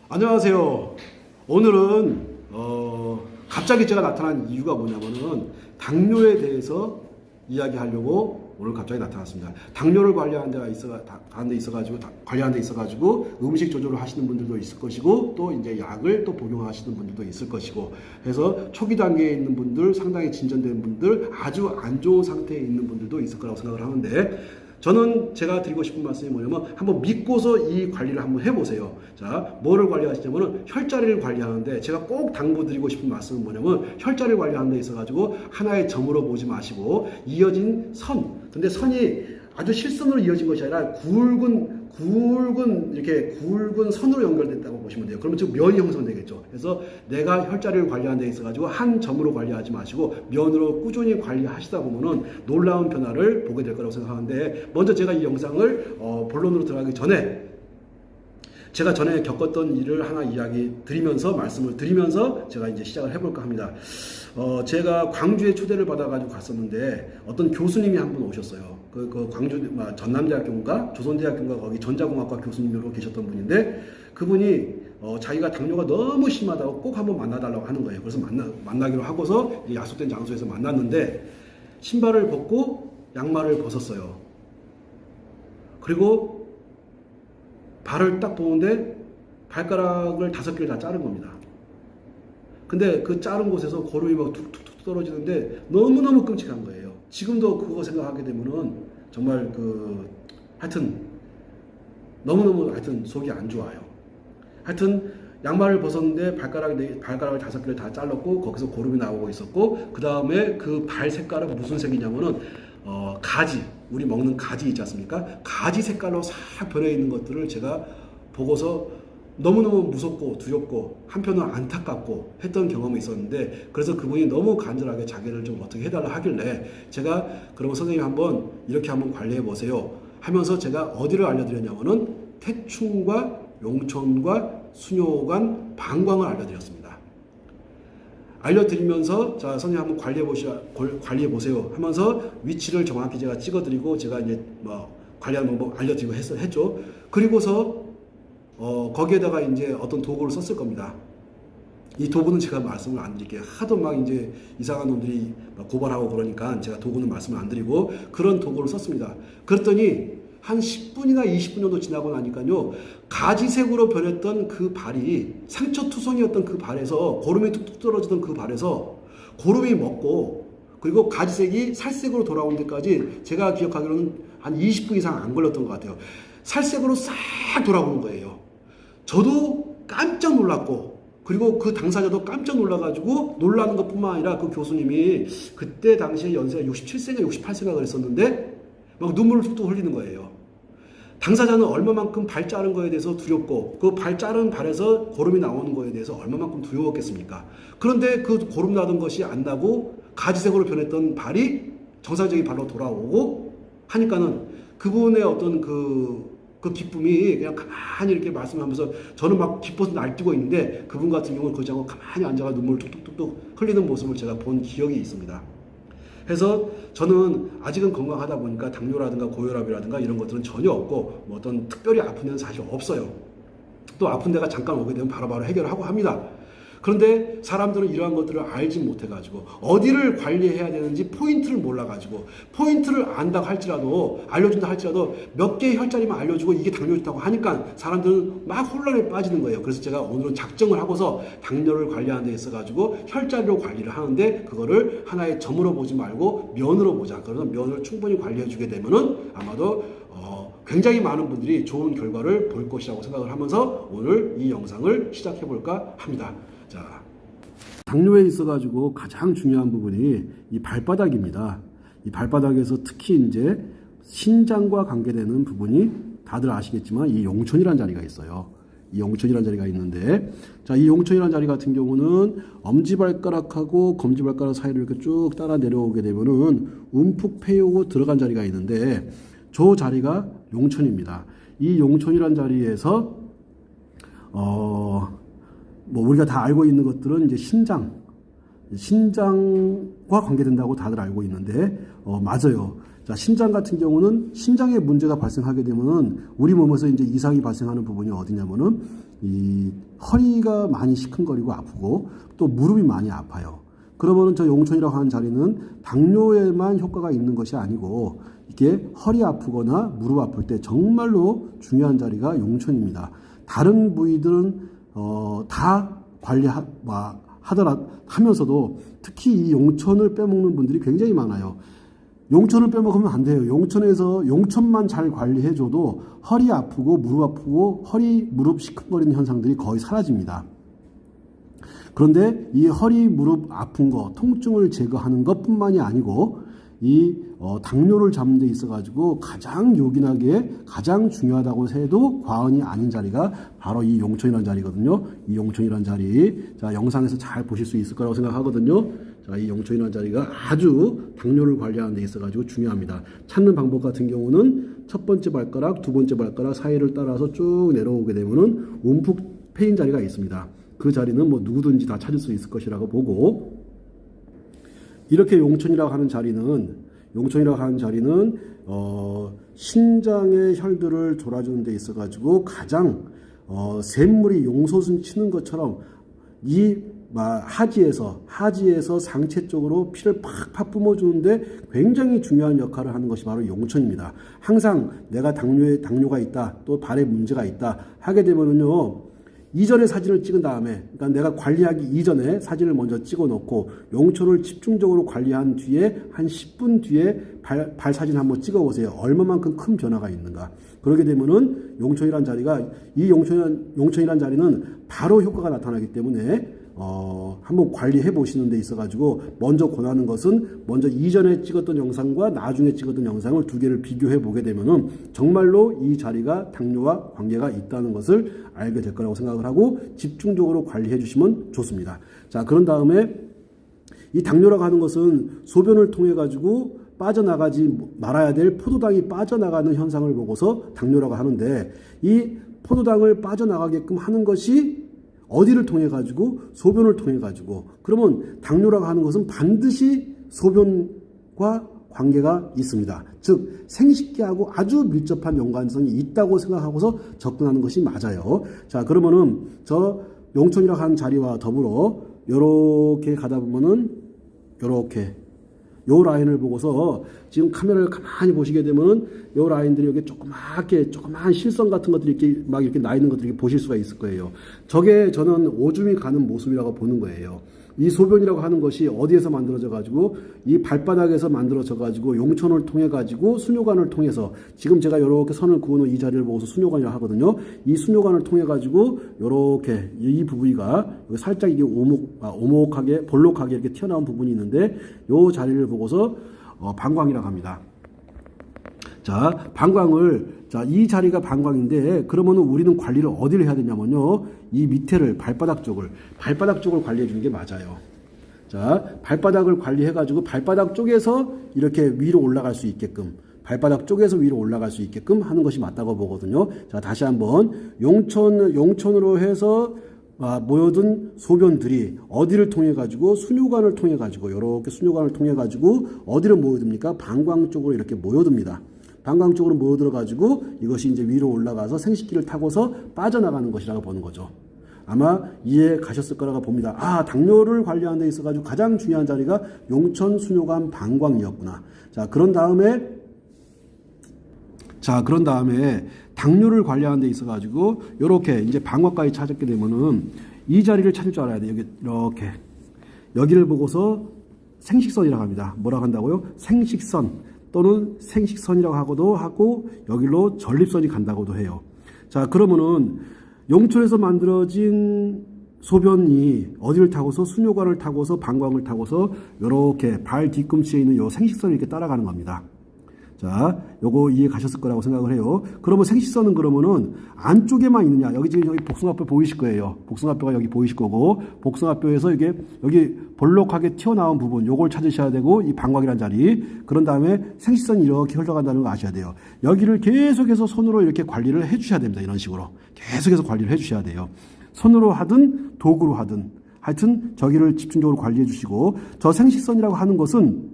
안녕하세요. 오늘은 갑자기 제가 나타난 이유가 뭐냐면은 당뇨에 대해서 이야기하려고 오늘 갑자기 나타났습니다. 당뇨를 관리하는 데 있어가지고 음식 조절을 하시는 분들도 있을 것이고 또 이제 약을 또 복용하시는 분들도 있을 것이고 해서 초기 단계에 있는 분들, 상당히 진전된 분들, 아주 안 좋은 상태에 있는 분들도 있을 거라고 생각을 하는데, 저는 제가 드리고 싶은 말씀이 뭐냐면 한번 믿고서 이 관리를 한번 해보세요. 자, 뭐를 관리하시냐면은 혈자리를 관리하는데, 제가 꼭 당부드리고 싶은 말씀은 뭐냐면 혈자리를 관리하는 데 있어가지고 하나의 점으로 보지 마시고 이어진 선, 근데 선이 아주 실선으로 이어진 것이 아니라 굵은 선으로 연결됐다고 보시면 돼요. 그러면 지금 면이 형성되겠죠. 그래서 내가 혈자리를 관리하는 데 있어가지고 한 점으로 관리하지 마시고 면으로 꾸준히 관리하시다 보면은 놀라운 변화를 보게 될 거라고 생각하는데, 먼저 제가 이 영상을 본론으로 들어가기 전에 제가 전에 겪었던 일을 하나 말씀을 드리면서 제가 이제 시작을 해볼까 합니다. 제가 광주에 초대를 받아가지고 갔었는데 어떤 교수님이 한 분 오셨어요. 그 광주 전남대학교인가 조선대학교인가 거기 전자공학과 교수님으로 계셨던 분인데, 그분이 자기가 당뇨가 너무 심하다고 꼭 한번 만나달라고 하는 거예요. 그래서 만나기로 하고서 약속된 장소에서 만났는데, 신발을 벗고 양말을 벗었어요. 그리고 발을 딱 보는데 발가락을 5개를 다 자른 겁니다. 근데 그 자른 곳에서 고름이 막 툭툭툭 떨어지는데 너무너무 끔찍한 거예요. 지금도 그거 생각하게 되면은 정말 하여튼 너무너무 속이 안 좋아요. 하여튼 양말을 벗었는데 발가락을 5개를 다 잘랐고 거기서 고름이 나오고 있었고, 그 다음에 그 발 색깔은 무슨 색이냐면은 가지, 우리 먹는 가지 있지 않습니까? 가지 색깔로 싹 변해 있는 것들을 제가 보고서 너무너무 무섭고 두렵고 한편으로 안타깝고 했던 경험이 있었는데, 그래서 그분이 너무 간절하게 자기를 좀 어떻게 해달라 하길래 제가 그러면 선생님 한번 이렇게 한번 관리해 보세요 하면서 제가 어디를 알려드렸냐면은 태충과 용천과 수뇨관, 방광을 알려드렸습니다. 알려드리면서 자, 선생님 한번 관리해 보세요 하면서 위치를 정확히 제가 찍어드리고 제가 이제 관리하는 방법 알려드리고 했죠. 그리고서 거기에다가 이제 어떤 도구를 썼을 겁니다. 이 도구는 제가 말씀을 안 드릴게요. 하도 막 이제 이상한 놈들이 고발하고 그러니까 제가 도구는 말씀을 안 드리고 그런 도구를 썼습니다. 그랬더니 한 10분이나 20분 정도 지나고 나니까요, 가지색으로 변했던 그 발이, 상처투성이었던 그 발에서, 고름이 툭툭 떨어지던 그 발에서 고름이 먹고, 그리고 가지색이 살색으로 돌아온 데까지 제가 기억하기로는 한 20분 이상 안 걸렸던 것 같아요. 살색으로 싹 돌아오는 거예요. 저도 깜짝 놀랐고, 그리고 그 당사자도 깜짝 놀라가지고, 놀라는 것 뿐만 아니라 그 교수님이 그때 당시에 연세가 67세인가 68세가 그랬었는데 막 눈물을 뚝뚝 흘리는 거예요. 당사자는 얼마만큼 발 자른 거에 대해서 두렵고, 그 발 자른 발에서 고름이 나오는 거에 대해서 얼마만큼 두려웠겠습니까? 그런데 그 고름 나던 것이 안 나고 가지색으로 변했던 발이 정상적인 발로 돌아오고 하니까는 그분의 어떤 그 기쁨이 그냥 가만히 이렇게 말씀하면서 저는 막 기뻐서 날뛰고 있는데, 그분 같은 경우는 그러지 않고 가만히 앉아가 눈물을 뚝뚝뚝뚝 흘리는 모습을 제가 본 기억이 있습니다. 해서 저는 아직은 건강하다 보니까 당뇨라든가 고혈압이라든가 이런 것들은 전혀 없고, 뭐 어떤 특별히 아픈 데는 사실 없어요. 또 아픈 데가 잠깐 오게 되면 바로바로 해결하고 합니다. 그런데 사람들은 이러한 것들을 알지 못해가지고 어디를 관리해야 되는지 포인트를 몰라가지고, 포인트를 안다고 할지라도, 알려준다 할지라도 몇 개의 혈자리만 알려주고 이게 당뇨 좋다고 하니까 사람들은 막 혼란에 빠지는 거예요. 그래서 제가 오늘은 작정을 하고서 당뇨를 관리하는 데 있어가지고 혈자리로 관리를 하는데, 그거를 하나의 점으로 보지 말고 면으로 보자. 그래서 면을 충분히 관리해주게 되면은 아마도 굉장히 많은 분들이 좋은 결과를 볼 것이라고 생각을 하면서 오늘 이 영상을 시작해볼까 합니다. 자, 당뇨에 있어가지고 가장 중요한 부분이 이 발바닥입니다. 이 발바닥에서 특히 이제 신장과 관계되는 부분이 다들 아시겠지만 이 용천이라는 자리가 있어요. 이 용천이라는 자리가 있는데, 자, 이 용천이라는 자리 같은 경우는 엄지발가락하고 검지발가락 사이를 이렇게 쭉 따라 내려오게 되면은 움푹 패이고 들어간 자리가 있는데, 저 자리가 용천입니다. 이 용천이라는 자리에서 우리가 다 알고 있는 것들은 이제 신장과 관계된다고 다들 알고 있는데, 맞아요. 자, 심장 같은 경우는 심장에 문제가 발생하게 되면은 우리 몸에서 이제 이상이 발생하는 부분이 어디냐면은 이 허리가 많이 시큰거리고 아프고 또 무릎이 많이 아파요. 그러면 저 용촌이라고 하는 자리는 당뇨에만 효과가 있는 것이 아니고 이게 허리 아프거나 무릎 아플 때 정말로 중요한 자리가 용촌입니다. 다른 부위들은 다 하면서도 특히 이 용촌을 빼먹는 분들이 굉장히 많아요. 용촌을 빼먹으면 안 돼요. 용촌만 잘 관리해줘도 허리 아프고 무릎 아프고 무릎 시큰거리는 현상들이 거의 사라집니다. 그런데 이 허리, 무릎 아픈 거, 통증을 제거하는 것뿐만이 아니고 이 당뇨를 잡는 데 있어가지고 가장 요긴하게 가장 중요하다고 해도 과언이 아닌 자리가 바로 이 용촌이라는 자리거든요. 이 용촌이라는 자리, 자 영상에서 잘 보실 수 있을 거라고 생각하거든요. 자, 이 용촌이라는 자리가 아주 당뇨를 관리하는 데 있어가지고 중요합니다. 찾는 방법 같은 경우는 첫 번째 발가락, 두 번째 발가락 사이를 따라서 쭉 내려오게 되면은 움푹 패인 자리가 있습니다. 그 자리는 뭐 누구든지 다 찾을 수 있을 것이라고 보고, 이렇게 용촌이라고 하는 자리는 신장의 혈들을 돌아주는 데 있어 가지고 가장 샘물이 용솟음 치는 것처럼 이 하지에서 상체 쪽으로 피를 팍팍 뿜어주는데 굉장히 중요한 역할을 하는 것이 바로 용촌입니다. 항상 내가 당뇨가 있다, 또 발에 문제가 있다 하게 되면은요, 이전에 사진을 찍은 다음에, 그러니까 내가 관리하기 이전에 사진을 먼저 찍어 놓고 용촌을 집중적으로 관리한 뒤에 한 10분 뒤에 발 사진 한번 찍어 보세요. 얼마만큼 큰 변화가 있는가. 그러게 되면은 용촌이란 자리가, 이 용촌이란 자리는 바로 효과가 나타나기 때문에 한번 관리해 보시는 데 있어 가지고 먼저 권하는 것은 먼저 이전에 찍었던 영상과 나중에 찍었던 영상을 두 개를 비교해 보게 되면은 정말로 이 자리가 당뇨와 관계가 있다는 것을 알게 될 거라고 생각을 하고 집중적으로 관리해 주시면 좋습니다. 자, 그런 다음에 이 당뇨라고 하는 것은 소변을 통해 가지고 빠져나가지 말아야 될 포도당이 빠져나가는 현상을 보고서 당뇨라고 하는데, 이 포도당을 빠져나가게끔 하는 것이 어디를 통해 가지고? 소변을 통해 가지고. 그러면 당뇨라고 하는 것은 반드시 소변과 관계가 있습니다. 즉 생식기하고 아주 밀접한 연관성이 있다고 생각하고서 접근하는 것이 맞아요. 자, 그러면은 저 용촌이라고 하는 자리와 더불어 요렇게 가다 보면은 요렇게 요 라인을 보고서 지금 카메라를 가만히 보시게 되면은 요 라인들이 여기 조그만 실선 같은 것들이 이렇게 나 있는 것들이 보실 수가 있을 거예요. 저게 저는 오줌이 가는 모습이라고 보는 거예요. 이 소변이라고 하는 것이 어디에서 만들어져 가지고 이 발바닥에서 만들어져 가지고 용촌을 통해 가지고 수뇨관을 통해서, 지금 제가 이렇게 선을 그어놓은 이 자리를 보고서 수뇨관이라고 하거든요. 이 수뇨관을 통해 가지고 이렇게 이 부위가 살짝 이게 오목하게 볼록하게 이렇게 튀어나온 부분이 있는데, 이 자리를 보고서 방광이라고 합니다. 자, 이 자리가 방광인데, 그러면 우리는 관리를 어디를 해야 되냐면요, 이 밑에를 발바닥 쪽을 관리해 주는 게 맞아요. 자, 발바닥을 관리해 가지고 발바닥 쪽에서 이렇게 위로 올라갈 수 있게끔, 하는 것이 맞다고 보거든요. 자, 다시 한번 용촌으로 해서 모여든 소변들이 어디를 통해 가지고? 수뇨관을 통해 가지고, 이렇게 수뇨관을 통해 가지고 어디를 모여듭니까? 방광 쪽으로 이렇게 모여듭니다. 방광 쪽으로 모여들어 가지고 이것이 이제 위로 올라가서 생식기를 타고서 빠져나가는 것이라고 보는 거죠. 아마 이해 가셨을 거라고 봅니다. 아, 당뇨를 관리하는 데 있어 가지고 가장 중요한 자리가 용촌, 수뇨관, 방광이었구나. 자, 그런 다음에 당뇨를 관리하는 데 있어 가지고 요렇게 이제 방광까지 찾았게 되면은 이 자리를 찾을 줄 알아야 돼요. 여기 이렇게 여기를 보고서 생식선이라고 합니다. 뭐라고 한다고요? 생식선 또는 생식선이라고 하고 여기로 전립선이 간다고도 해요. 자, 그러면은 용촌에서 만들어진 소변이 어디를 타고서? 수뇨관을 타고서 방광을 타고서 이렇게 발 뒤꿈치에 있는 요 생식선을 이렇게 따라가는 겁니다. 자, 요거 이해 가셨을 거라고 생각을 해요. 그러면 생식선은 그러면은 안쪽에만 있느냐? 여기 지금 여기 복숭아뼈 보이실 거예요. 복숭아뼈가 여기 보이실 거고, 복숭아뼈에서 이게 여기 볼록하게 튀어나온 부분, 요걸 찾으셔야 되고, 이 방광이란 자리. 그런 다음에 생식선이 이렇게 흘러간다는 거 아셔야 돼요. 여기를 계속해서 손으로 이렇게 관리를 해 주셔야 됩니다. 이런 식으로. 계속해서 관리를 해 주셔야 돼요. 손으로 하든 도구로 하든 하여튼 저기를 집중적으로 관리해 주시고, 저 생식선이라고 하는 것은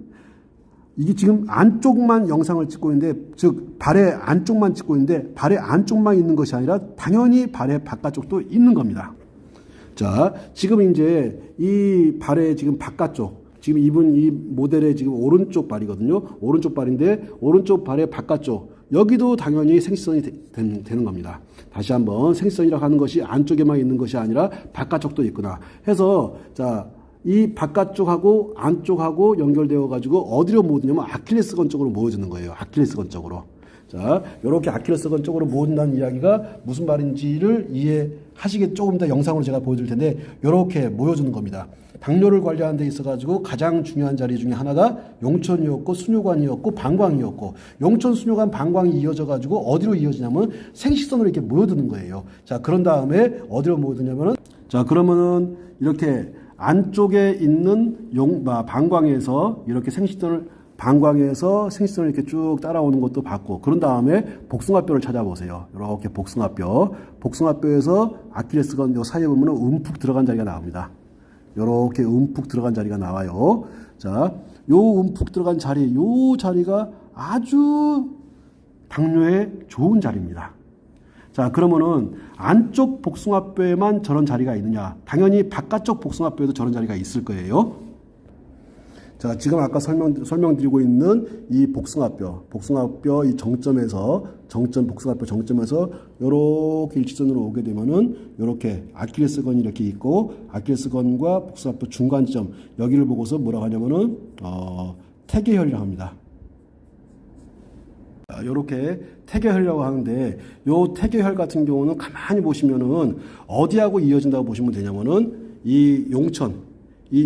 이게 지금 안쪽만 영상을 찍고 있는데, 즉 발의 안쪽만 찍고 있는데 발의 안쪽만 있는 것이 아니라 당연히 발의 바깥쪽도 있는 겁니다. 자, 지금 이제 이 발의 지금 바깥쪽, 지금 입은 이 모델의 지금 오른쪽 발이거든요. 오른쪽 발인데 오른쪽 발의 바깥쪽 여기도 당연히 생식선이 되는 겁니다. 다시 한번 생식선이라고 하는 것이 안쪽에만 있는 것이 아니라 바깥쪽도 있구나 해서 자, 이 바깥쪽하고 안쪽하고 연결되어 가지고 어디로 모으냐면 아킬레스건 쪽으로 모여주는 거예요. 아킬레스건 쪽으로. 자, 이렇게 아킬레스건 쪽으로 모은다는 이야기가 무슨 말인지를 이해하시게 조금 더 영상으로 제가 보여드릴 텐데 이렇게 모여주는 겁니다. 당뇨를 관리하는 데 있어가지고 가장 중요한 자리 중에 하나가 용천이었고 수뇨관이었고 방광이었고 용천, 수뇨관, 방광이 이어져가지고 어디로 이어지냐면 생식선으로 이렇게 모여드는 거예요. 자, 그런 다음에 어디로 모여드냐면은 자, 그러면은 이렇게 안쪽에 있는 방광에서 이렇게 방광에서 생식선을 이렇게 쭉 따라오는 것도 봤고, 그런 다음에 복숭아뼈를 찾아보세요. 이렇게 복숭아뼈에서 아킬레스건 요 사이에 보면은 움푹 들어간 자리가 나옵니다. 이렇게 움푹 들어간 자리가 나와요. 자, 요 움푹 들어간 자리, 요 자리가 아주 당뇨에 좋은 자리입니다. 자, 그러면은 안쪽 복숭아뼈에만 저런 자리가 있느냐? 당연히 바깥쪽 복숭아뼈에도 저런 자리가 있을 거예요. 자, 지금 아까 설명드리고 있는 이 복숭아뼈 이 복숭아뼈 정점에서 요렇게 일직선으로 오게 되면은 요렇게 아킬레스건이 이렇게 있고, 아킬레스건과 복숭아뼈 중간 지점 여기를 보고서 뭐라고 하냐면은 태계혈이라고 합니다. 요렇게 태계혈이라고 하는데, 요 태계혈 같은 경우는 가만히 보시면은 어디하고 이어진다고 보시면 되냐면은 이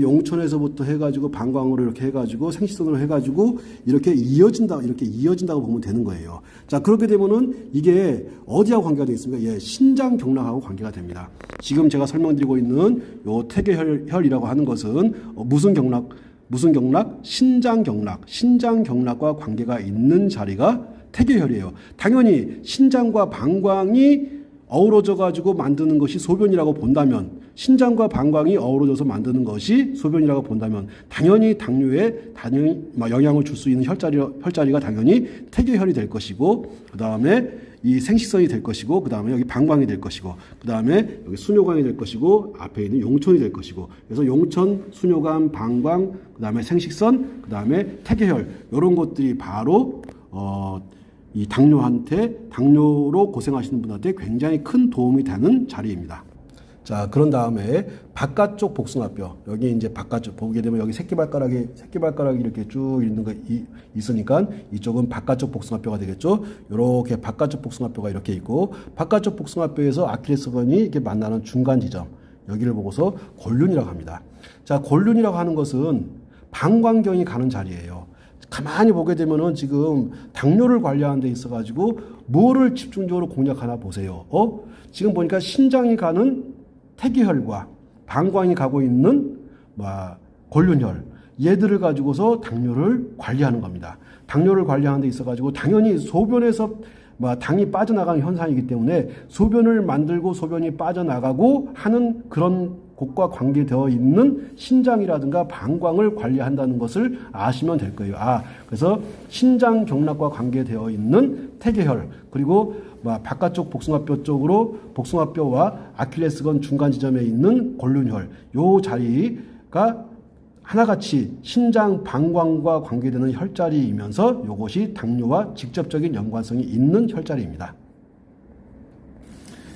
용천에서부터 해가지고 방광으로 이렇게 해가지고 생식선으로 해가지고 이렇게 이어진다고 보면 되는 거예요. 자, 그렇게 되면은 이게 어디하고 관계가 되어 있습니까? 예, 신장경락하고 관계가 됩니다. 지금 제가 설명드리고 있는 요 태계혈이라고 하는 것은 무슨 경락? 신장경락과 관계가 있는 자리가 태계혈이에요. 당연히 신장과 방광이 어우러져 가지고 만드는 것이 소변이라고 본다면, 신장과 방광이 어우러져서 만드는 것이 소변이라고 본다면 당연히 당뇨에 영향을 줄 수 있는 혈자리가 당연히 태계혈이 될 것이고, 그 다음에 이 생식선이 될 것이고, 그 다음에 여기 방광이 될 것이고, 그 다음에 여기 수뇨관이 될 것이고, 앞에 있는 용천이 될 것이고, 그래서 용천, 수뇨관, 방광, 그 다음에 생식선, 그 다음에 태계혈, 이런 것들이 바로 이 당뇨로 고생하시는 분한테 굉장히 큰 도움이 되는 자리입니다. 자, 그런 다음에 바깥쪽 복숭아뼈, 여기 이제 바깥쪽 보게 되면 여기 새끼발가락이 이렇게 쭉 있는 거 있으니까 이쪽은 바깥쪽 복숭아뼈가 되겠죠. 이렇게 바깥쪽 복숭아뼈가 이렇게 있고, 바깥쪽 복숭아뼈에서 아킬레스건이 이렇게 만나는 중간 지점, 여기를 보고서 골륜이라고 합니다. 자, 골륜이라고 하는 것은 방광경이 가는 자리예요. 가만히 보게 되면은 지금 당뇨를 관리하는 데 있어가지고 뭐를 집중적으로 공략하나 보세요. 지금 보니까 신장이 가는 태계혈과 방광이 가고 있는 골륜혈, 얘들을 가지고서 당뇨를 관리하는 겁니다. 당뇨를 관리하는 데 있어가지고 당연히 소변에서 당이 빠져나가는 현상이기 때문에 소변을 만들고 소변이 빠져나가고 하는 그런 곳과 관계되어 있는 신장이라든가 방광을 관리한다는 것을 아시면 될 거예요. 그래서 신장 경락과 관계되어 있는 태계혈, 그리고 바깥쪽 복숭아뼈 쪽으로 복숭아뼈와 아킬레스건 중간 지점에 있는 골륜혈, 요 자리가 하나같이 신장 방광과 관계되는 혈자리이면서 이것이 당뇨와 직접적인 연관성이 있는 혈자리입니다.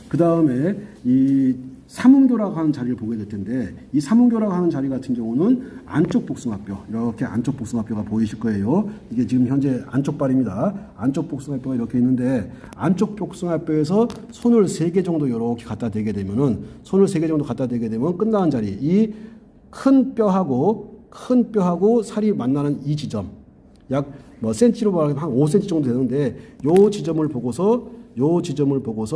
그 다음에 이 삼음교라고 하는 자리를 보게 될 텐데, 이 삼음교라고 하는 자리 같은 경우는 안쪽 복숭아뼈, 이렇게 안쪽 복숭아뼈가 보이실 거예요. 이게 지금 현재 안쪽 발입니다. 안쪽 복숭아뼈가 이렇게 있는데, 안쪽 복숭아뼈에서 손을 3개 정도 이렇게 갖다 대게 되면은, 끝나는 자리, 이 큰 뼈하고 살이 만나는 이 지점, 약 센치로 말하면 한 5cm 정도 되는데, 요 지점을 보고서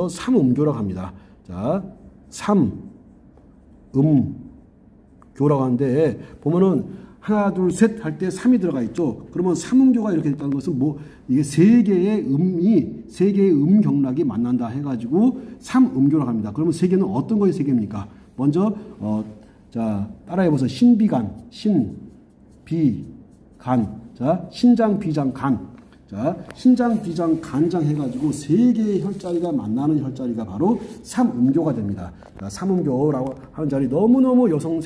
삼음교라고 합니다. 자, 삼음교라고 하는데, 보면은 하나 둘 셋 할 때 3이 들어가 있죠. 그러면 삼음교가 이렇게 됐다는 것은 이게 3개의 음경락이 만난다 해가지고 삼음교라고 합니다. 그러면 3개는 어떤 거의 3개입니까? 먼저 자, 따라해보세요. 신비간. 자, 신장, 비장, 간. 자, 신장, 비장, 간장 해가지고 세 개의 혈자리가 만나는 혈자리가 바로 삼음교가 됩니다. 자, 삼음교라고 하는 자리 너무너무 여성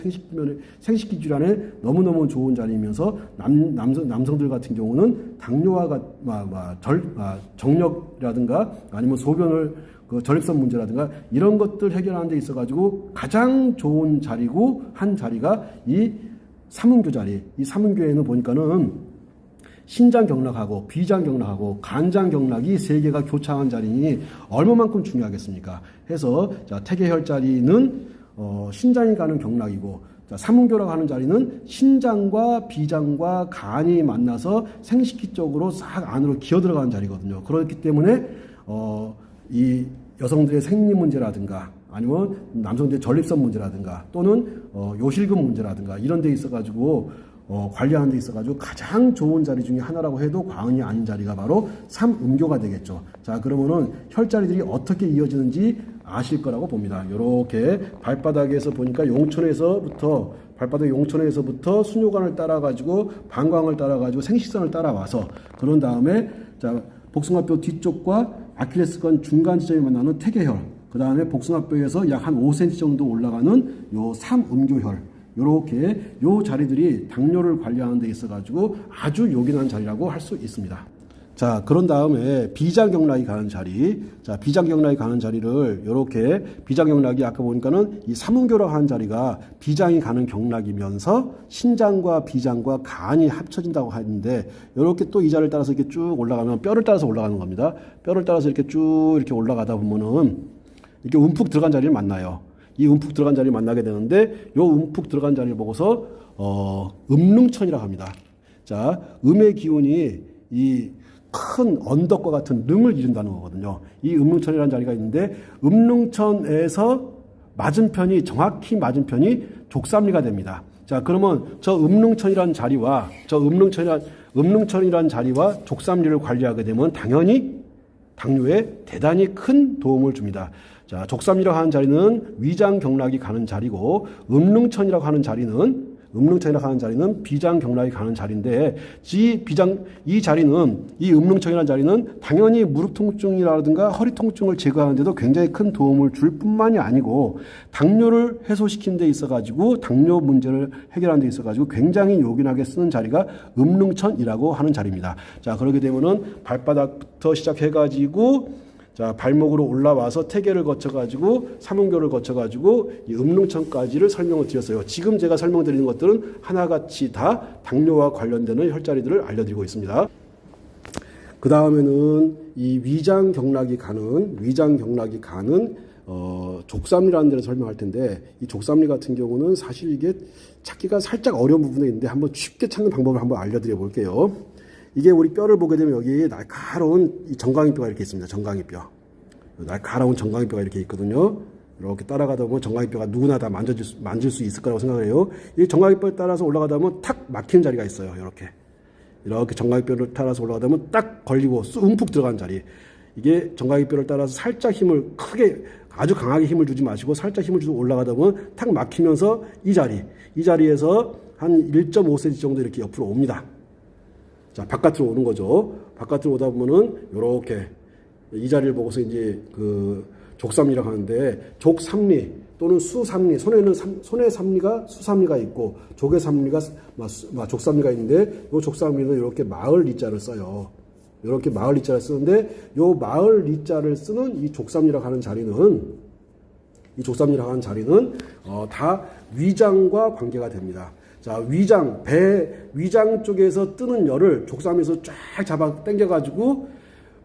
생식기 질환에 너무너무 좋은 자리이면서 남성들 같은 경우는 당뇨와 정력이라든가 아니면 소변을 전립선 문제라든가 이런 것들 해결하는 데 있어가지고 가장 좋은 자리고 한 자리가 이 삼음교 자리. 이 삼음교에는 보니까는 신장경락하고 비장경락하고 간장경락이 세 개가 교차한 자리니 얼마만큼 중요하겠습니까? 해서 자, 태계혈 자리는 신장이 가는 경락이고 자, 삼음교라고 하는 자리는 신장과 비장과 간이 만나서 생식기 쪽으로 싹 안으로 기어 들어가는 자리거든요. 그렇기 때문에 이 여성들의 생리 문제라든가 아니면 남성들의 전립선 문제라든가 또는 요실금 문제라든가 이런 데 있어가지고 관리하는 데 있어가지고 가장 좋은 자리 중에 하나라고 해도 과언이 아닌 자리가 바로 삼음교가 되겠죠. 자, 그러면은 혈자리들이 어떻게 이어지는지 아실 거라고 봅니다. 요렇게 발바닥에서 보니까 발바닥 용천에서부터 수뇨관을 따라가지고 방광을 따라가지고 생식선을 따라와서 그런 다음에 자, 복숭아뼈 뒤쪽과 아킬레스건 중간 지점에 만나는 태계혈, 그 다음에 복숭아뼈에서 약 한 5cm 정도 올라가는 요 삼음교혈, 요렇게 요 자리들이 당뇨를 관리하는 데 있어가지고 아주 요긴한 자리라고 할 수 있습니다. 자, 그런 다음에 비장경락이 가는 자리. 자, 비장경락이 가는 자리를 요렇게 비장경락이 아까 보니까는 이 삼음교라고 하는 자리가 비장이 가는 경락이면서 신장과 비장과 간이 합쳐진다고 하는데 요렇게 또 이 자리를 따라서 이렇게 쭉 올라가면 뼈를 따라서 올라가는 겁니다. 뼈를 따라서 이렇게 쭉 이렇게 올라가다 보면은 이렇게 움푹 들어간 자리를 만나요. 이 움푹 들어간 자리를 만나게 되는데 요 움푹 들어간 자리를 보고서 음릉천이라고 합니다. 자, 음의 기운이 이 큰 언덕과 같은 릉을 이룬다는 거거든요. 이 음릉천이라는 자리가 있는데 음릉천에서 맞은편이 정확히 맞은편이 족삼리가 됩니다. 자, 그러면 저 음릉천이라는 자리와 음릉천이라는 자리와 족삼리를 관리하게 되면 당연히 당뇨에 대단히 큰 도움을 줍니다. 자, 족삼리라고 하는 자리는 위장경락이 가는 자리고 음릉천이라고 하는 자리는 비장경락이 가는 자리인데 이 음릉천이라는 자리는 당연히 무릎 통증이라든가 허리 통증을 제거하는 데도 굉장히 큰 도움을 줄 뿐만이 아니고 당뇨를 해소시키는 데 있어가지고 당뇨 문제를 해결하는 데 있어가지고 굉장히 요긴하게 쓰는 자리가 음릉천이라고 하는 자리입니다. 자, 그렇게 되면은 발바닥부터 시작해가지고 자, 발목으로 올라와서 태계를 거쳐가지고 삼음교를 거쳐가지고 이 음릉천까지를 설명을 드렸어요. 지금 제가 설명드리는 것들은 하나같이 다 당뇨와 관련되는 혈자리들을 알려드리고 있습니다. 그 다음에는 이 위장경락이 가는 족삼리라는 데를 설명할 텐데 이 족삼리 같은 경우는 사실 이게 찾기가 살짝 어려운 부분이 있는데 한번 쉽게 찾는 방법을 한번 알려드려 볼게요. 이게 우리 뼈를 보게 되면 여기 날카로운 이 정강이뼈가 이렇게 있습니다. 정강이뼈. 날카로운 정강이뼈가 이렇게 있거든요. 이렇게 따라가다 보면 정강이뼈가 누구나 다 만질 수 있을 거라고 생각해요. 이 정강이뼈에 따라서 올라가다 보면 탁 막히는 자리가 있어요. 이렇게 정강이뼈를 따라서 올라가다 보면 딱 걸리고 움푹 들어간 자리. 이게 정강이뼈를 따라서 살짝 힘을 크게 아주 강하게 힘을 주지 마시고 살짝 힘을 주고 올라가다 보면 탁 막히면서 이 자리에서 한 1.5cm 정도 이렇게 옆으로 옵니다. 자, 바깥으로 오는 거죠. 바깥으로 오다 보면은 요렇게 이 자리를 보고서 이제 그 족삼리라고 하는데 족삼리 또는 수삼리, 손의 삼리가 수삼리가 있고 족의 삼리가 족삼리가 있는데 요 족삼리는 이렇게 마을 리자를 써요. 이렇게 마을 리자를 쓰는데 요 마을 리자를 쓰는 이 족삼리라고 하는 자리는 다 위장과 관계가 됩니다. 자, 위장 쪽에서 뜨는 열을 족삼에서 쫙 잡아 당겨가지고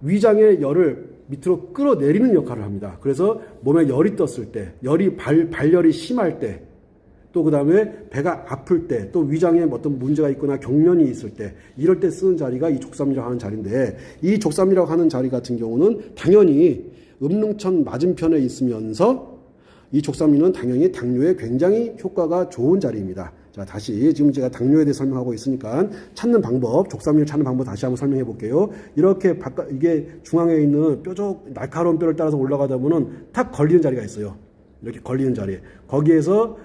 위장의 열을 밑으로 끌어내리는 역할을 합니다. 그래서 몸에 열이 떴을 때, 발열이 심할 때, 또 그 다음에 배가 아플 때, 또 위장에 어떤 문제가 있거나 경련이 있을 때, 이럴 때 쓰는 자리가 이 족삼리라고 하는 자리인데, 이 족삼리라고 하는 자리 같은 경우는 당연히 음릉천 맞은편에 있으면서 이 족삼리는 당연히 당뇨에 굉장히 효과가 좋은 자리입니다. 자, 다시 지금 제가 당뇨에 대해 설명하고 있으니까 족삼리를 찾는 방법 다시 한번 설명해 볼게요. 이렇게 이게 중앙에 있는 날카로운 뼈를 따라서 올라가다 보면 탁 걸리는 자리가 있어요. 이렇게 걸리는 자리. 거기에서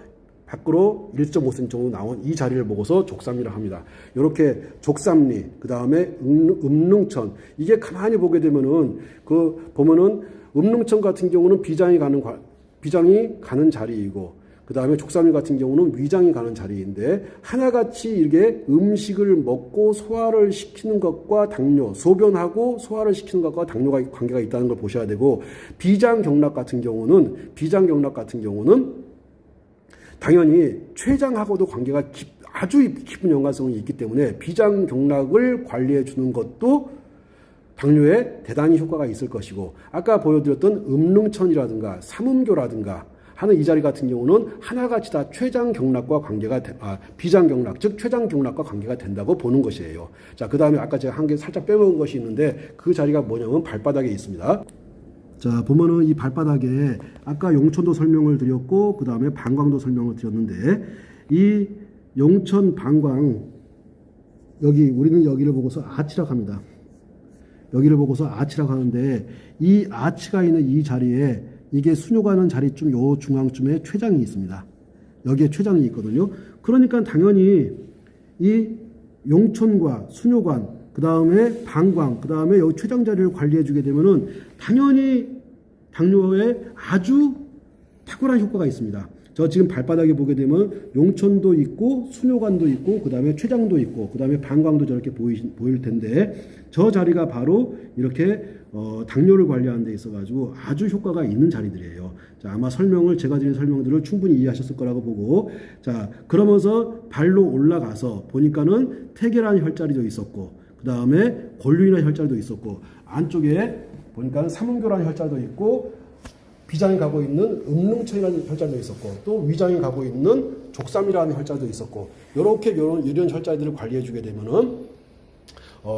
밖으로 1.5cm 정도 나온 이 자리를 보고서 족삼리라고 합니다. 이렇게 족삼리, 그 다음에 음릉천. 이게 가만히 보게 되면은 보면은 음릉천 같은 경우는 비장이 가는 자리이고, 그 다음에 족삼리 같은 경우는 위장이 가는 자리인데, 하나같이 이게 음식을 먹고 소화를 시키는 것과 당뇨, 소변하고 소화를 시키는 것과 당뇨가 관계가 있다는 걸 보셔야 되고, 비장경락 같은 경우는 당연히 췌장하고도 관계가 아주 깊은 연관성이 있기 때문에 비장경락을 관리해 주는 것도 당뇨에 대단히 효과가 있을 것이고, 아까 보여드렸던 음릉천이라든가 삼음교라든가 하는 이 자리 같은 경우는 하나같이 다 췌장경락과 관계가 비장경락, 즉 췌장경락과 관계가 된다고 보는 것이에요. 자, 그 다음에 아까 제가 한 개 살짝 빼먹은 것이 있는데, 그 자리가 뭐냐면 발바닥에 있습니다. 자, 보면은 이 발바닥에 아까 용천도 설명을 드렸고, 그 다음에 방광도 설명을 드렸는데, 이 용천, 방광, 우리는 여기를 보고서 아치라고 합니다. 여기를 보고서 아치라고 하는데, 이 아치가 있는 이 자리에 이게 순뇨 가는 자리쯤 요 중앙쯤에 췌장이 있습니다. 여기에 췌장이 있거든요. 그러니까 당연히 이 용천과 순뇨관, 그 다음에 방광, 그 다음에 여기 췌장 자리를 관리해 주게 되면은 당연히 당뇨에 아주 탁월한 효과가 있습니다. 저 지금 발바닥에 보게 되면 용천도 있고 순뇨관도 있고 그 다음에 췌장도 있고 그 다음에 방광도 저렇게 보일 텐데, 저 자리가 바로 이렇게 당뇨를 관리하는 데 있어 가지고 아주 효과가 있는 자리들이에요. 자, 아마 제가 드린 설명들을 충분히 이해하셨을 거라고 보고, 자, 그러면서 발로 올라가서 보니까는 태계라는 혈자리도 있었고, 그 다음에 권류이라는 혈자리도 있었고, 안쪽에 보니까는 삼음교라는 혈자리도 있고, 비장이 가고 있는 음릉천이라는 혈자리도 있었고, 또 위장이 가고 있는 족삼이라는 혈자리도 있었고, 이런 혈자리들을 관리해 주게 되면은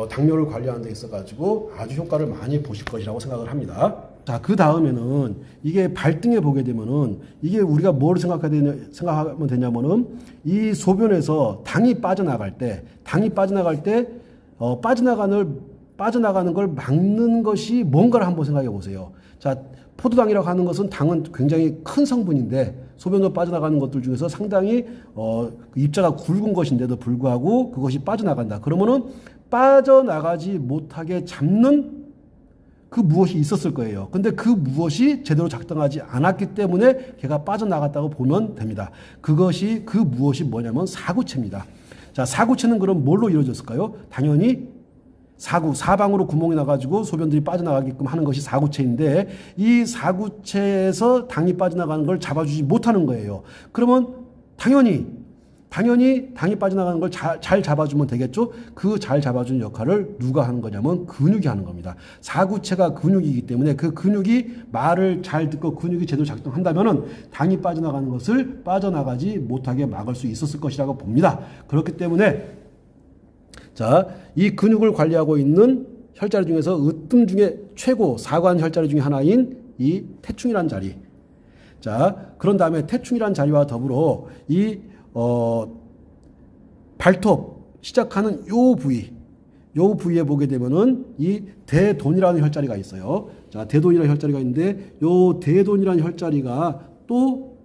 당뇨를 관리하는 데 있어 가지고 아주 효과를 많이 보실 것이라고 생각을 합니다. 자, 그 다음에는 이게 발등에 보게 되면은 이게 우리가 뭘 생각하면 되냐면은, 이 소변에서 당이 빠져나갈 때 빠져나가는 걸 막는 것이 뭔가를 한번 생각해 보세요. 자, 포도당이라고 하는 것은 당은 굉장히 큰 성분인데, 소변으로 빠져나가는 것들 중에서 상당히 입자가 굵은 것인데도 불구하고 그것이 빠져나간다. 그러면은 빠져나가지 못하게 잡는 그 무엇이 있었을 거예요. 근데 그 무엇이 제대로 작동하지 않았기 때문에 걔가 빠져나갔다고 보면 됩니다. 그 무엇이 뭐냐면 사구체입니다. 자, 사구체는 그럼 뭘로 이루어졌을까요? 당연히 사방으로 구멍이 나가지고 소변들이 빠져나가게끔 하는 것이 사구체인데, 이 사구체에서 당이 빠져나가는 걸 잡아주지 못하는 거예요. 그러면 당연히 당이 빠져나가는 걸 잘 잡아주면 되겠죠? 그 잘 잡아주는 역할을 누가 하는 거냐면 근육이 하는 겁니다. 사구체가 근육이기 때문에 그 근육이 말을 잘 듣고 근육이 제대로 작동한다면은 당이 빠져나가는 것을 빠져나가지 못하게 막을 수 있었을 것이라고 봅니다. 그렇기 때문에, 자, 이 근육을 관리하고 있는 혈자리 중에서 으뜸 중에 최고 사관 혈자리 중에 하나인 이 태충이라는 자리. 자, 그런 다음에 태충이라는 자리와 더불어 이 발톱 시작하는 요 부위에 보게 되면은 이 대돈이라는 혈자리가 있어요. 자, 대돈이라는 혈자리가 있는데, 요 대돈이라는 혈자리가 또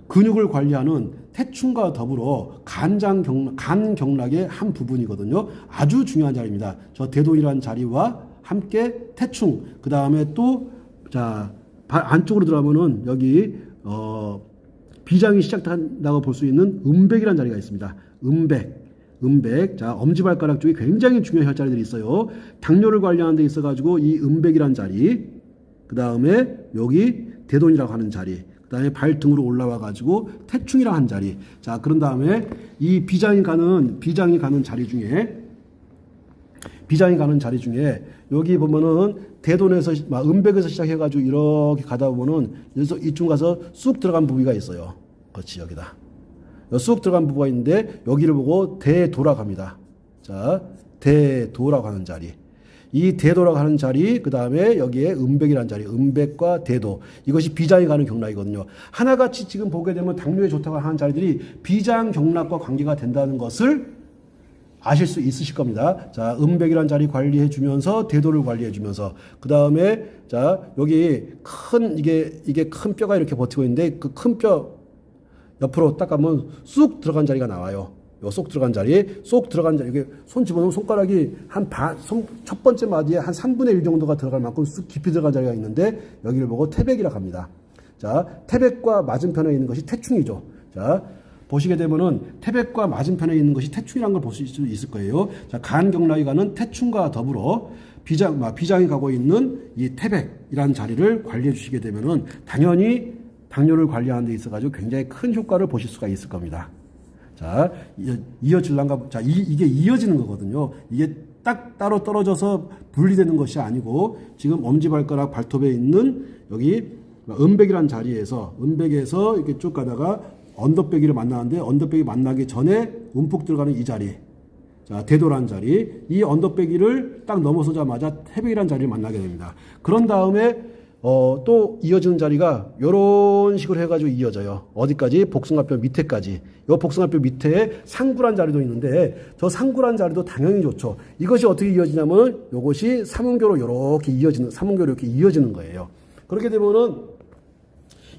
근육을 관리하는 태충과 더불어 간 경락의 한 부분이거든요. 아주 중요한 자리입니다. 저 대돈이라는 자리와 함께 태충, 그 다음에 또, 자, 안쪽으로 들어가면은 여기, 비장이 시작한다고 볼 수 있는 음백이라는 자리가 있습니다. 음백. 자, 엄지발가락 쪽에 굉장히 중요한 혈자리들이 있어요. 당뇨를 관리하는 데 있어가지고 이 음백이라는 자리, 그 다음에 여기 대돈이라고 하는 자리, 그 다음에 발등으로 올라와가지고 태충이라고 하는 자리. 자, 그런 다음에 이 비장이 가는 자리 중에 여기 보면은 대돈에서 음백에서 시작해가지고 이렇게 가다 보면은 여기서 이쪽 가서 쑥 들어간 부위가 있어요. 그렇지, 여기다. 쑥 들어간 부위가 있는데 여기를 보고 대도라고 합니다. 자, 대도라고 하는 자리. 이 대도라고 하는 자리, 그 다음에 여기에 음백이라는 자리, 음백과 대도. 이것이 비장이 가는 경락이거든요. 하나같이 지금 보게 되면 당뇨에 좋다고 하는 자리들이 비장 경락과 관계가 된다는 것을 아실 수 있으실 겁니다. 자, 음백이란 자리 관리해 주면서 대도를 관리해 주면서 그 다음에 자 여기 큰 이게 큰 뼈가 이렇게 버티고 있는데 그 큰 뼈 옆으로 딱 가면 쑥 들어간 자리가 나와요. 요 쏙 들어간 자리, 이게 손 집어넣으면 손가락이 첫 번째 마디에 한 3분의 1 정도가 들어갈 만큼 쑥 깊이 들어간 자리가 있는데 여기를 보고 태백이라고 합니다. 자, 태백과 맞은편에 있는 것이 태충이죠. 자, 보시게 되면은 태백과 맞은편에 있는 것이 태충이라는 걸 보실 수 있을 거예요. 자, 간경락이 가는 태충과 더불어 비장이 가고 있는 이 태백이라는 자리를 관리해 주시게 되면은 당연히 당뇨를 관리하는 데 있어가지고 굉장히 큰 효과를 보실 수가 있을 겁니다. 자, 이어질란가, 자, 이게 이어지는 거거든요. 이게 딱 따로 떨어져서 분리되는 것이 아니고, 지금 엄지발가락 발톱에 있는 여기 음백이라는 자리에서, 음백에서 이렇게 쭉 가다가 언더백이를 만나는데, 언더백이 만나기 전에 움푹 들어가는 이 자리. 자, 대도라는 자리. 이 언더백이를 딱 넘어서자마자 태백이라는 자리를 만나게 됩니다. 그런 다음에, 또 이어지는 자리가 요런 식으로 해가지고 이어져요. 어디까지? 복숭아뼈 밑에까지. 요 복숭아뼈 밑에 상구란 자리도 있는데 저 상구란 자리도 당연히 좋죠. 이것이 어떻게 이어지냐면 요것이 삼음교로 이렇게 이어지는 거예요. 그렇게 되면은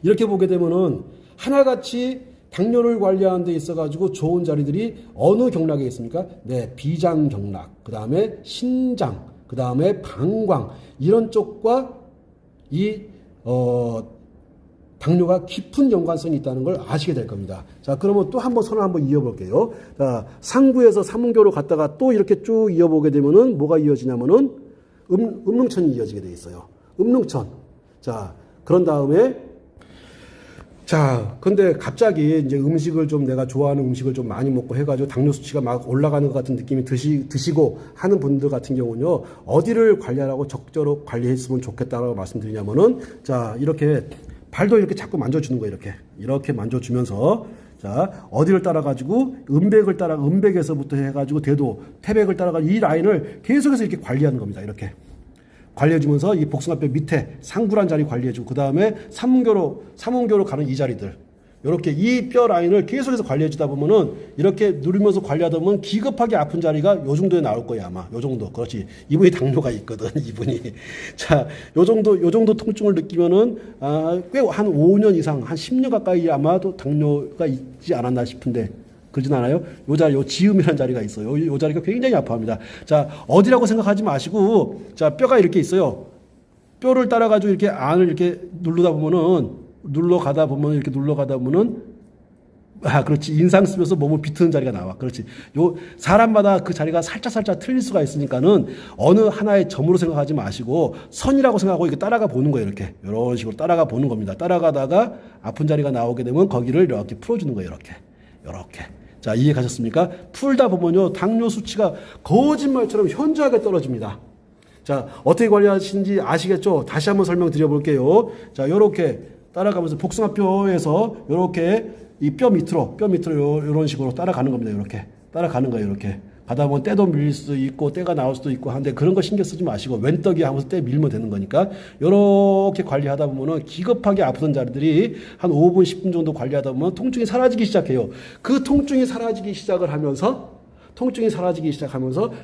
이렇게 보게 되면은 하나같이 당뇨를 관리하는 데 있어가지고 좋은 자리들이 어느 경락에 있습니까? 네, 비장 경락, 그 다음에 신장, 그 다음에 방광 이런 쪽과 당뇨가 깊은 연관성이 있다는 걸 아시게 될 겁니다. 자, 그러면 또 한번 선을 한번 이어볼게요. 자, 상구에서 삼음교로 갔다가 또 이렇게 쭉 이어보게 되면은 뭐가 이어지냐면은 음릉천이 이어지게 돼 있어요. 음릉천. 자, 그런 다음에 자, 근데 갑자기 이제 음식을 좀 내가 좋아하는 음식을 좀 많이 먹고 해가지고 당뇨 수치가 막 올라가는 것 같은 느낌이 드시고 하는 분들 같은 경우는요, 어디를 관리하라고 적절히 관리했으면 좋겠다라고 말씀드리냐면은, 자, 이렇게 발도 이렇게 자꾸 만져주는 거예요, 이렇게 만져주면서, 자, 어디를 따라가지고, 음백에서부터 해가지고 대도, 태백을 따라가지고 이 라인을 계속해서 이렇게 관리하는 겁니다, 이렇게. 관리해주면서 이 복숭아뼈 밑에 상부란 자리 관리해주고 그 다음에 삼음교로 가는 이 자리들 이렇게 이 뼈 라인을 계속해서 관리해주다 보면은 이렇게 누르면서 관리하다 보면 기급하게 아픈 자리가 요 정도에 나올 거예요 아마 요 정도. 그렇지, 이분이 당뇨가 있거든 이분이. 자, 요 정도 통증을 느끼면은 꽤 한 5년 이상 한 10년 가까이 아마도 당뇨가 있지 않았나 싶은데 그러진 않아요? 요 자리, 요 지음이라는 자리가 있어요. 요 자리가 굉장히 아파합니다. 자, 어디라고 생각하지 마시고, 자, 뼈가 이렇게 있어요. 뼈를 따라가지고 이렇게 안을 이렇게 눌러가다 보면은, 그렇지. 인상 쓰면서 몸을 비트는 자리가 나와. 그렇지. 사람마다 그 자리가 살짝 틀릴 수가 있으니까는 어느 하나의 점으로 생각하지 마시고 선이라고 생각하고 이렇게 따라가 보는 거예요. 이렇게. 이런 식으로 따라가 보는 겁니다. 따라가다가 아픈 자리가 나오게 되면 거기를 이렇게 풀어주는 거예요. 이렇게. 자, 이해 가셨습니까? 풀다 보면요, 당뇨 수치가 거짓말처럼 현저하게 떨어집니다. 자, 어떻게 관리하시는지 아시겠죠? 다시 한번 설명드려 볼게요. 자, 요렇게 따라가면서 복숭아뼈에서 요렇게 이 뼈 밑으로 요런 식으로 따라가는 겁니다. 요렇게. 따라가는 거예요, 이렇게. 가다 보면 때도 밀릴 수도 있고, 때가 나올 수도 있고 하는데 그런 거 신경 쓰지 마시고, 왼떡이 하면서 때 밀면 되는 거니까, 요렇게 관리하다 보면은 기급하게 아프던 자리들이 한 5분, 10분 정도 관리하다 보면 통증이 사라지기 시작해요. 그 통증이 사라지기 시작하면서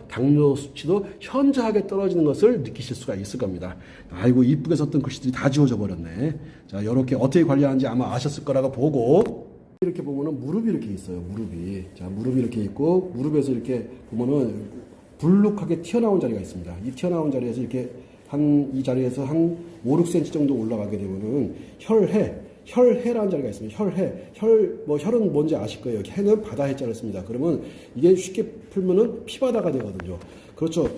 당뇨 수치도 현저하게 떨어지는 것을 느끼실 수가 있을 겁니다. 아이고, 이쁘게 썼던 글씨들이 다 지워져 버렸네. 자, 요렇게 어떻게 관리하는지 아마 아셨을 거라고 보고, 이렇게 보면은 무릎이 이렇게 있어요. 자, 무릎이 이렇게 있고 무릎에서 이렇게 보면은 불룩하게 튀어나온 자리가 있습니다. 이 튀어나온 자리에서 이렇게 이 자리에서 한 5, 6cm 정도 올라가게 되면은 혈해라는 자리가 있습니다. 혈은 뭔지 아실 거예요. 해는 바다 해자를 씁니다. 그러면 이게 쉽게 풀면은 피바다가 되거든요. 그렇죠.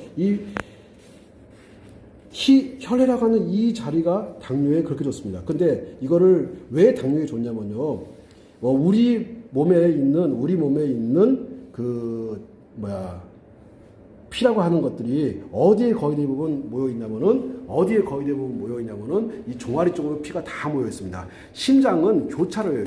혈해라고 하는 이 자리가 당뇨에 그렇게 좋습니다. 근데 이거를 왜 당뇨에 좋냐면요. 우리 몸에 있는 피라고 하는 것들이 어디에 거의 대부분 모여 있냐면은 이 종아리 쪽으로 피가 다 모여 있습니다. 심장은 교차로예요.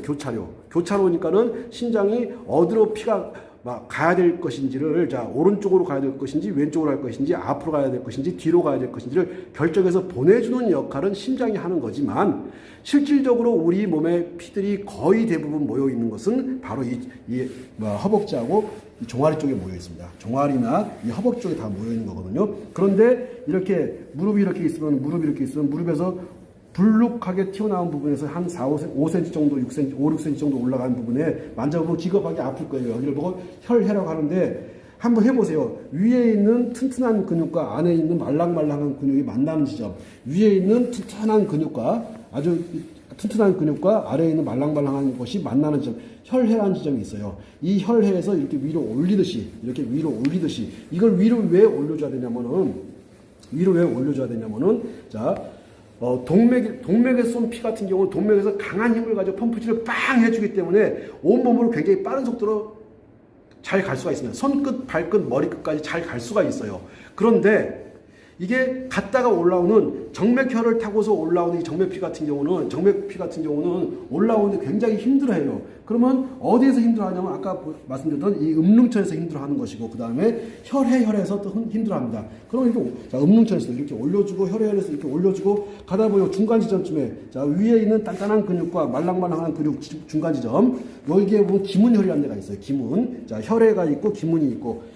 교차로니까는 심장이 어디로 피가 막 가야 될 것인지를 자 오른쪽으로 가야 될 것인지 왼쪽으로 갈 것인지 앞으로 가야 될 것인지 뒤로 가야 될 것인지를 결정해서 보내주는 역할은 심장이 하는 거지만 실질적으로 우리 몸의 피들이 거의 대부분 모여 있는 것은 바로 이 허벅지하고 이 종아리 쪽에 모여 있습니다. 종아리나 이 허벅지 쪽에 다 모여 있는 거거든요. 그런데 이렇게 무릎이 이렇게 있으면 무릎에서 불룩하게 튀어나온 부분에서 한 5cm 정도, 6cm, 5, 6cm 정도 올라간 부분에 만져보면 기겁하게 아플 거예요. 여기를 보고 혈해라고 하는데 한번 해보세요. 위에 있는 튼튼한 근육과 안에 있는 말랑말랑한 근육이 만나는 지점, 위에 있는 튼튼한 근육과 아주 튼튼한 근육과 아래에 있는 말랑말랑한 것이 만나는 지점, 혈해라는 지점이 있어요. 이 혈해에서 이렇게 위로 올리듯이 이걸 위로 왜 올려줘야 되냐면은 자 동맥에 쏜 피 같은 경우는 동맥에서 강한 힘을 가지고 펌프질을 빵 해주기 때문에 온몸으로 굉장히 빠른 속도로 잘 갈 수가 있습니다. 손끝, 발끝, 머리끝까지 잘 갈 수가 있어요. 그런데 이게 갔다가 올라오는 정맥혈을 타고서 올라오는 이 정맥피 같은 경우는 올라오는데 굉장히 힘들어해요. 그러면 어디에서 힘들어하냐면 아까 말씀드렸던 이 음릉천에서 힘들어하는 것이고 그 다음에 혈해에서 또 힘들어합니다. 그럼 이렇게 자 음릉천에서 이렇게 올려주고 혈해에서 이렇게 올려주고 가다 보면 중간 지점쯤에 자 위에 있는 단단한 근육과 말랑말랑한 근육 중간 지점 여기에 보면 기문혈이라는 데가 있어요. 기문 자 혈해가 있고 기문이 있고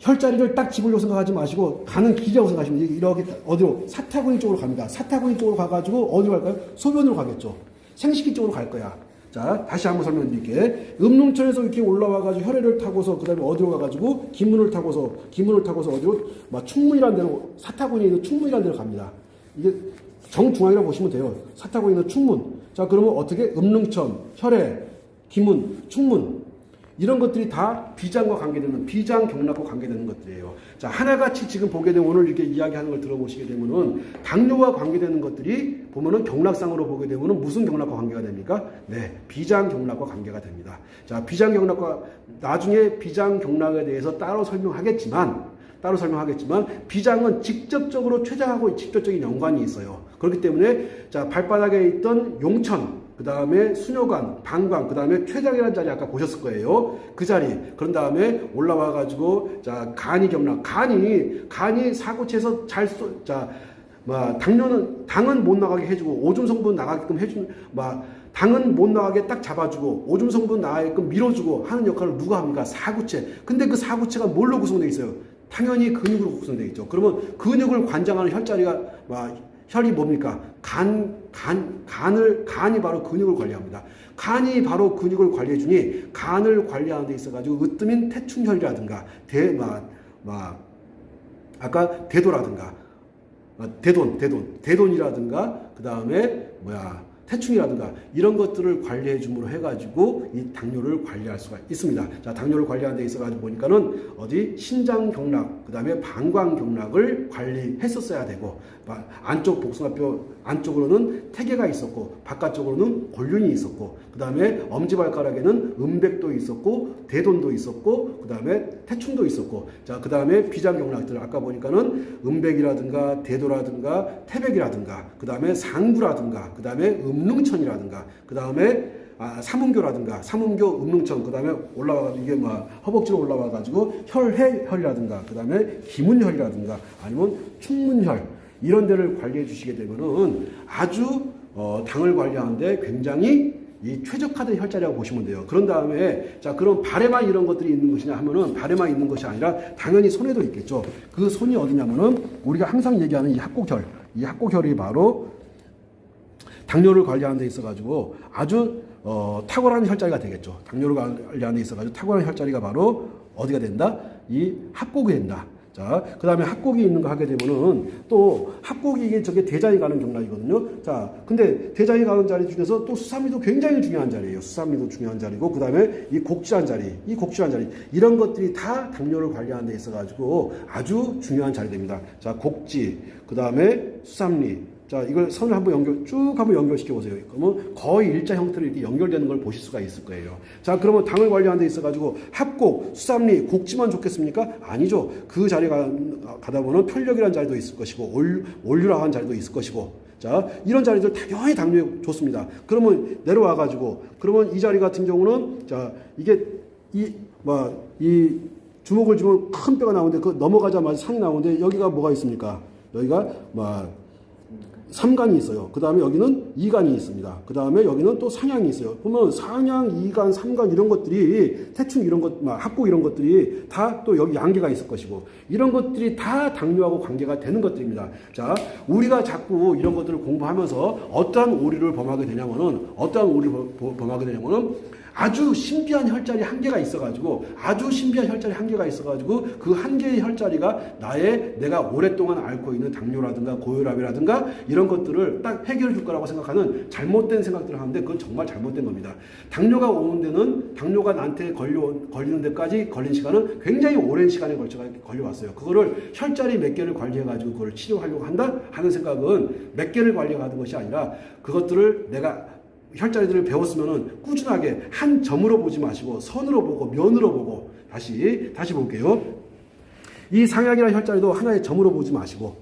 혈자리를 딱 집으려고 생각하지 마시고 가는 길이라고 생각하시면 이렇게 어디로 사타구니 쪽으로 갑니다. 사타구니 쪽으로 가가지고 어디로 갈까요? 소변으로 가겠죠. 생식기 쪽으로 갈 거야. 자 다시 한번 설명드릴게. 음릉천에서 이렇게 올라와가지고 혈해를 타고서 그 다음에 어디로 가가지고 기문을 타고서 어디로 막 충문이라는 데로 사타구니에 있는 충문이라는 데로 갑니다. 이게 정중앙이라고 보시면 돼요. 사타구니에 있는 충문. 자 그러면 어떻게 음릉천, 혈해, 기문, 충문 이런 것들이 다 비장과 관계되는 비장경락과 관계되는 것들이에요. 자 하나같이 지금 보게 되면 오늘 이렇게 이야기하는 걸 들어보시게 되면은 당뇨와 관계되는 것들이 보면은 경락상으로 보게 되면은 무슨 경락과 관계가 됩니까? 네, 비장경락과 관계가 됩니다. 자 비장경락과 나중에 비장경락에 대해서 따로 설명하겠지만 비장은 직접적으로 췌장하고 직접적인 연관이 있어요. 그렇기 때문에 자 발바닥에 있던 용천 그 다음에 수뇨관, 방광, 그 다음에 췌장이라는 자리 아까 보셨을 거예요. 그 자리. 그런 다음에 올라와가지고, 자, 간이 경락. 간이 사고체에서 당은 못 나가게 해주고, 오줌 성분 나가게끔 해주는, 당은 못 나가게 딱 잡아주고, 오줌 성분 나가게끔 밀어주고 하는 역할을 누가 합니까? 사구체. 근데 그 사구체가 뭘로 구성되어 있어요? 당연히 근육으로 구성되어 있죠. 그러면 근육을 관장하는 혈자리가, 혈이 뭡니까? 간이 바로 근육을 관리합니다. 간이 바로 근육을 관리해주니 간을 관리하는 데 있어가지고 으뜸인 태충혈이라든가 아까 대도라든가 대돈이라든가 그 다음에 태충이라든가 이런 것들을 관리해 줌으로 해가지고 이 당뇨를 관리할 수가 있습니다. 자, 당뇨를 관리하는 데 있어가지고 보니까는 어디 신장경락, 그 다음에 방광경락을 관리했었어야 되고, 안쪽 복숭아뼈 안쪽으로는 태계가 있었고, 바깥쪽으로는 골륜이 있었고, 그 다음에 엄지발가락에는 음백도 있었고, 대돈도 있었고, 그 다음에 태충도 있었고, 자, 그 다음에 비장경락들 아까 보니까는 음백이라든가 대도라든가 태백이라든가, 그 다음에 상부라든가, 그 다음에 음릉천이라든가, 그 다음에 삼음교라든가, 삼음교, 음릉천, 그 다음에 올라와가지고 이게 허벅지로 올라와가지고 혈이라든가, 그 다음에 기문혈이라든가, 아니면 충문혈 이런 데를 관리해 주시게 되면은 아주 당을 관리하는데 굉장히 이 최적화된 혈자리라고 보시면 돼요. 그런 다음에 자 그럼 발에만 이런 것들이 있는 것이냐 하면은 발에만 있는 것이 아니라 당연히 손에도 있겠죠. 그 손이 어디냐면은 우리가 항상 얘기하는 이 합곡혈이 바로 당뇨를 관리하는 데 있어가지고 아주 탁월한 혈자리가 되겠죠. 당뇨를 관리하는 데 있어가지고 탁월한 혈자리가 바로 어디가 된다? 이 합곡이 된다. 자, 그 다음에 합곡이 있는 거 하게 되면은 또 합곡이 이게 저게 대장이 가는 경락이거든요. 자, 근데 대장이 가는 자리 중에서 또 수삼리도 굉장히 중요한 자리예요. 수삼리도 중요한 자리고, 그 다음에 이 곡지한 자리, 이런 것들이 다 당뇨를 관리하는 데 있어가지고 아주 중요한 자리 됩니다. 자, 곡지, 그 다음에 수삼리. 자, 이걸 선을 한번 쭉 연결시켜 보세요. 그러면 거의 일자 형태로 이렇게 연결되는 걸 보실 수가 있을 거예요. 자, 그러면 당을 관리하는 데 있어가지고 합곡, 수삼리, 곡지만 좋겠습니까? 아니죠. 그 자리가 가다 보면 편력이라는 자리도 있을 것이고, 올류라고 하는 자리도 있을 것이고, 자, 이런 자리들 당연히 당뇨에 좋습니다. 그러면 내려와가지고, 그러면 이 자리 같은 경우는, 자, 이게 이 이 주먹을 쥐면 큰 뼈가 나오는데 그 넘어가자마자 상이 나오는데 여기가 뭐가 있습니까? 여기가 삼간이 있어요. 그 다음에 여기는 이간이 있습니다. 그 다음에 여기는 또 상향이 있어요. 보면 상향, 이간, 삼간 이런 것들이 대충 이런 것, 합곡 이런 것들이 다 또 여기 양계가 있을 것이고 이런 것들이 다 당뇨하고 관계가 되는 것들입니다. 자, 우리가 자꾸 이런 것들을 공부하면서 어떠한 오류를 범하게 되냐면은 아주 신비한 혈자리 한계가 있어가지고 그 한 개의 혈자리가 내가 오랫동안 앓고 있는 당뇨라든가 고혈압이라든가 이런 것들을 딱 해결해 줄 거라고 생각하는 잘못된 생각들을 하는데 그건 정말 잘못된 겁니다. 당뇨가 나한테 걸리는 데까지 걸린 시간은 굉장히 오랜 시간에 걸려왔어요. 그거를 혈자리 몇 개를 관리해가지고 그걸 치료하려고 한다 하는 생각은 몇 개를 관리하는 것이 아니라 그것들을 내가 혈자리들을 배웠으면은 꾸준하게 한 점으로 보지 마시고 선으로 보고 면으로 보고 다시 볼게요. 이 상향이나 혈자리도 하나의 점으로 보지 마시고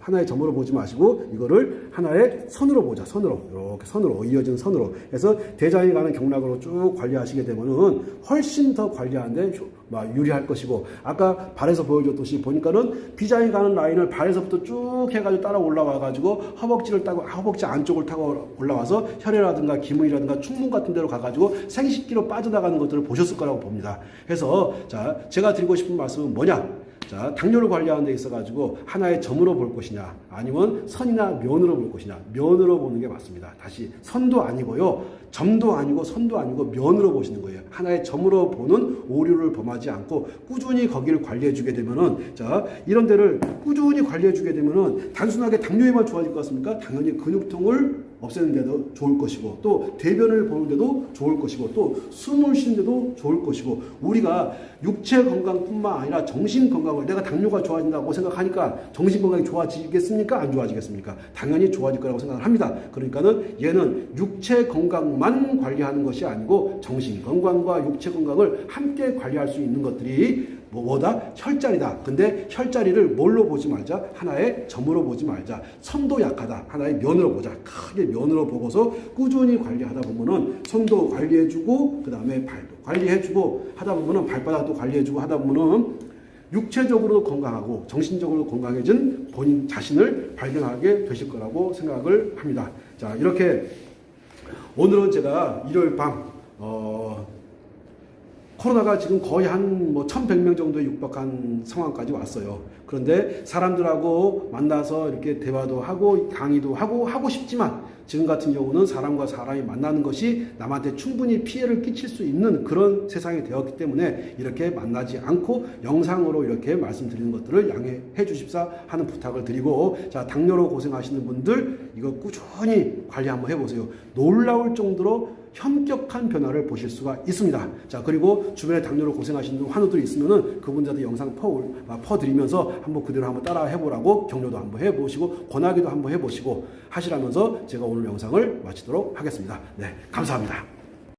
이거를 하나의 선으로 보자. 이렇게 선으로 이어진 선으로 해서 대장에 가는 경락으로 쭉 관리하시게 되면은 훨씬 더 관리하는데 유리할 것이고 아까 발에서 보여줬듯이 보니까는 비장에 가는 라인을 발에서부터 쭉 해가지고 따라 올라와가지고 허벅지 안쪽을 타고 올라와서 혈액이라든가 기문이라든가 충문 같은 데로 가가지고 생식기로 빠져나가는 것들을 보셨을 거라고 봅니다. 그래서 자, 제가 드리고 싶은 말씀은 뭐냐? 자, 당뇨를 관리하는 데 있어가지고 하나의 점으로 볼 것이냐 아니면 선이나 면으로 볼 것이냐 면으로 보는 게 맞습니다. 다시 선도 아니고요 점도 아니고 선도 아니고 면으로 보시는 거예요. 하나의 점으로 보는 오류를 범하지 않고 꾸준히 거기를 관리해 주게 되면은 자, 이런 데를 꾸준히 관리해 주게 되면은 단순하게 당뇨에만 좋아질 것 같습니까? 당연히 근육통을 없애는 데도 좋을 것이고 또 대변을 보는 데도 좋을 것이고 또 숨을 쉬는 데도 좋을 것이고 우리가 육체 건강뿐만 아니라 정신 건강을 내가 당뇨가 좋아진다고 생각하니까 정신 건강이 좋아지겠습니까? 안 좋아지겠습니까? 당연히 좋아질 거라고 생각을 합니다. 그러니까는 얘는 육체 건강만 관리하는 것이 아니고 정신 건강과 육체 건강을 함께 관리할 수 있는 것들이 뭐다? 혈자리다. 근데 혈자리를 뭘로 보지 말자? 하나의 점으로 보지 말자. 선도 약하다. 하나의 면으로 보자. 크게 면으로 보고서 꾸준히 관리하다 보면은 손도 관리해주고 그 다음에 발도 관리해주고 하다 보면은 발바닥도 관리해주고 하다 보면은 육체적으로 건강하고 정신적으로 건강해진 본인 자신을 발견하게 되실 거라고 생각을 합니다. 자, 이렇게 오늘은 제가 일요일 밤 코로나가 지금 거의 한 1,100명 정도에 육박한 상황까지 왔어요. 그런데 사람들하고 만나서 이렇게 대화도 하고 강의도 하고 싶지만 지금 같은 경우는 사람과 사람이 만나는 것이 남한테 충분히 피해를 끼칠 수 있는 그런 세상이 되었기 때문에 이렇게 만나지 않고 영상으로 이렇게 말씀드리는 것들을 양해해 주십사 하는 부탁을 드리고 자, 당뇨로 고생하시는 분들 이거 꾸준히 관리 한번 해보세요. 놀라울 정도로 현격한 변화를 보실 수가 있습니다. 자, 그리고 주변에 당뇨로 고생하시는 환우들이 있으면은 그분들한테 영상 퍼드리면서 한번 그대로 한번 따라 해보라고 격려도 한번 해보시고 권하기도 한번 해보시고 하시라면서 제가 오늘 영상을 마치도록 하겠습니다. 네, 감사합니다.